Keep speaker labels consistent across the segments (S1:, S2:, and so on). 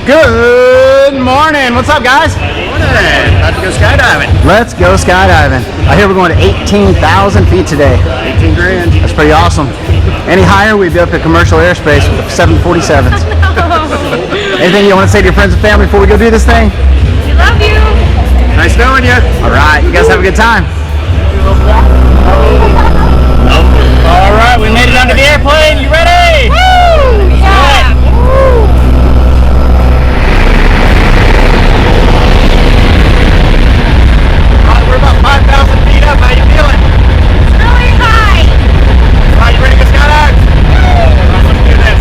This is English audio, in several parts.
S1: Good morning. What's up, guys?
S2: Morning. About to go skydiving.
S1: Let's go skydiving. I hear we're going to 18,000 feet today.
S2: 18 grand.
S1: That's pretty awesome. Any higher, we'd be up at commercial airspace with 747s. Anything you want to say to your friends and family before we go do this thing?
S3: We love you.
S2: Nice knowing you.
S1: All right. You guys have a good time.
S4: All right, we made it onto the airplane. You ready?
S3: Woo! Yeah.
S2: We're about 5,000 feet up. How you feeling?
S3: It's really high.
S2: All right, you ready to go skydive? All right, let's do this.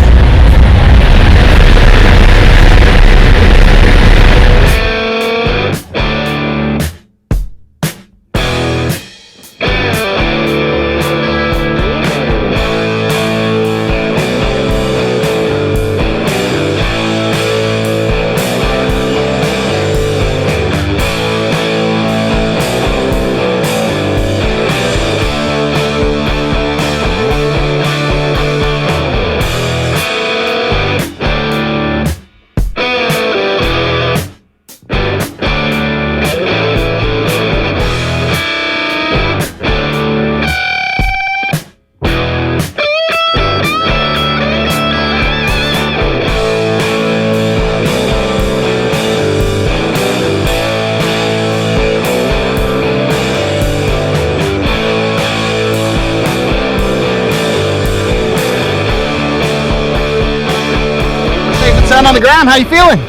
S1: Sun on the ground. How you feeling?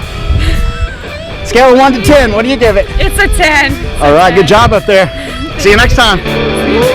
S1: Scale of 1 to 10. What do you give it?
S3: It's a 10.
S1: All right. Good job up there. See you next time.
S3: See you.